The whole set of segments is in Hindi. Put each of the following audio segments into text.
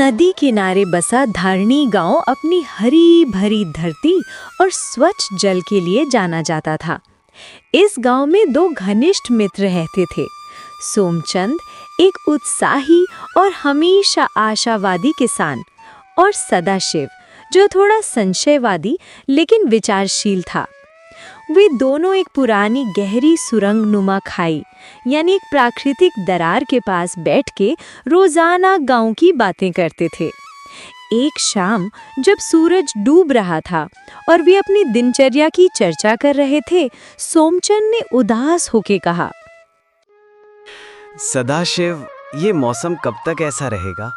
नदी किनारे बसा धारणी गांव अपनी हरी भरी धरती और स्वच्छ जल के लिए जाना जाता था। इस गांव में दो घनिष्ठ मित्र रहते थे। सोमचंद, एक उत्साही और हमेशा आशावादी किसान, और सदाशिव, जो थोड़ा संशयवादी लेकिन विचारशील था। वे दोनों एक पुरानी गहरी सुरंग नुमा खाई यानी एक प्राकृतिक दरार के पास बैठ के रोजाना गांव की बातें करते थे। एक शाम जब सूरज डूब रहा था और वे अपनी दिनचर्या की चर्चा कर रहे थे, सोमचंद ने उदास होके कहा, सदाशिव, ये मौसम कब तक ऐसा रहेगा?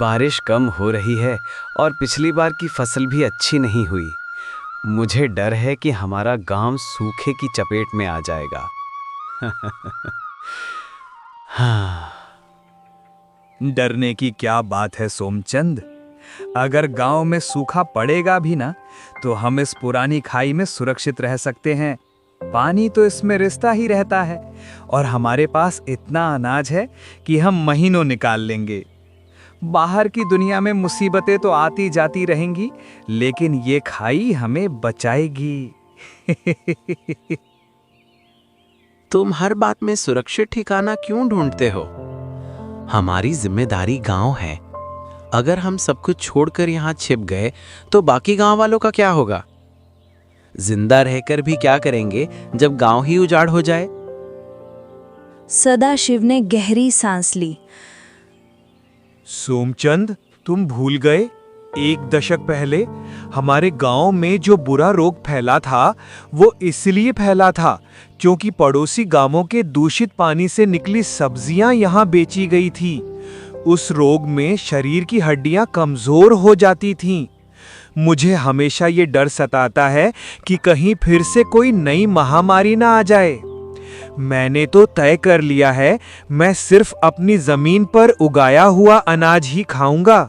बारिश कम हो रही है और पिछली बार की फसल भी अच्छी नहीं हुई। मुझे डर है कि हमारा गांव सूखे की चपेट में आ जाएगा। हाँ, डरने की क्या बात है सोमचंद। अगर गांव में सूखा पड़ेगा भी ना, तो हम इस पुरानी खाई में सुरक्षित रह सकते हैं। पानी तो इसमें रिसता ही रहता है और हमारे पास इतना अनाज है कि हम महीनों निकाल लेंगे। बाहर की दुनिया में मुसीबतें तो आती जाती रहेंगी, लेकिन ये खाई हमें बचाएगी। तुम हर बात में सुरक्षित ठिकाना क्यों ढूंढते हो? हमारी जिम्मेदारी गांव है। अगर हम सब कुछ छोड़कर यहाँ छिप गए तो बाकी गांव वालों का क्या होगा? जिंदा रहकर भी क्या करेंगे जब गांव ही उजाड़ हो जाए? सदाशिव ने गहरी सांस ली। सोमचंद, तुम भूल गए, एक दशक पहले हमारे गांव में जो बुरा रोग फैला था, वो इसलिए फैला था क्योंकि पड़ोसी गांवों के दूषित पानी से निकली सब्जियां यहां बेची गई थी। उस रोग में शरीर की हड्डियां कमजोर हो जाती थीं। मुझे हमेशा ये डर सताता है कि कहीं फिर से कोई नई महामारी ना आ जाए। मैंने तो तय कर लिया है, मैं सिर्फ अपनी जमीन पर उगाया हुआ अनाज ही खाऊंगा।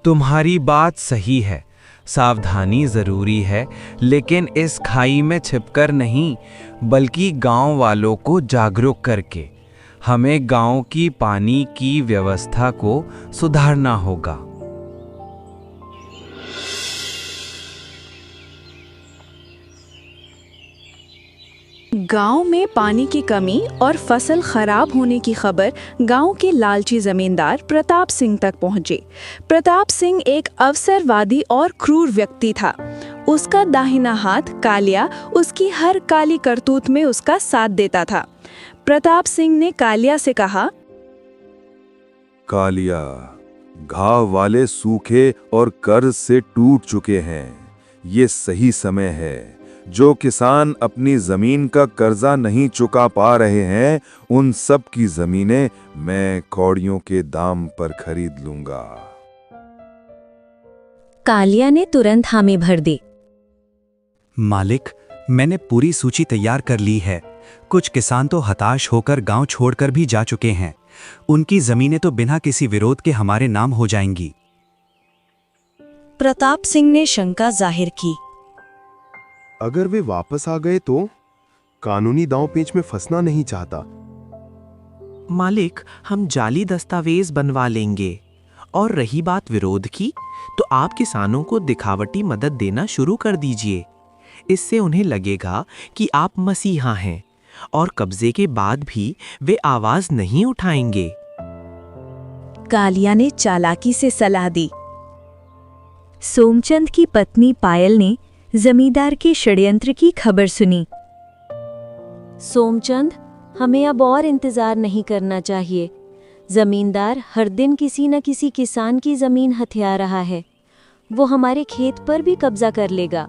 तुम्हारी बात सही है, सावधानी जरूरी है, लेकिन इस खाई में छिपकर नहीं, बल्कि गांव वालों को जागरूक करके हमें गांव की पानी की व्यवस्था को सुधारना होगा। गांव में पानी की कमी और फसल खराब होने की खबर गांव के लालची जमींदार प्रताप सिंह तक पहुंची। प्रताप सिंह एक अवसरवादी और क्रूर व्यक्ति था। उसका दाहिना हाथ कालिया उसकी हर काली करतूत में उसका साथ देता था। प्रताप सिंह ने कालिया से कहा, कालिया, घाव वाले सूखे और कर्ज से टूट चुके हैं। ये सही समय है। जो किसान अपनी जमीन का कर्जा नहीं चुका पा रहे हैं, उन सब की जमीनें मैं कौड़ियों के दाम पर खरीद लूंगा। कालिया ने तुरंत हामी भर दी। मालिक, मैंने पूरी सूची तैयार कर ली है। कुछ किसान तो हताश होकर गांव छोड़कर भी जा चुके हैं। उनकी जमीनें तो बिना किसी विरोध के हमारे नाम हो जाएंगी। प्रताप सिंह ने शंका जाहिर की। अगर वे वापस आ गए तो? कानूनी दांव पेच में फंसना नहीं चाहता। मालिक, हम जाली दस्तावेज बनवा लेंगे। और रही बात विरोध की, तो आप किसानों को दिखावटी मदद देना शुरू कर दीजिए। इससे उन्हें लगेगा कि आप मसीहा हैं और कब्जे के बाद भी वे आवाज नहीं उठाएंगे। कालिया ने चालाकी से सलाह दी। सोमचंद की पत्नी पायल ने जमींदार के षड्यंत्र की खबर सुनी। सोमचंद, हमें अब और इंतजार नहीं करना चाहिए। जमींदार हर दिन किसी न किसी किसान की जमीन हथिया रहा है। वो हमारे खेत पर भी कब्जा कर लेगा।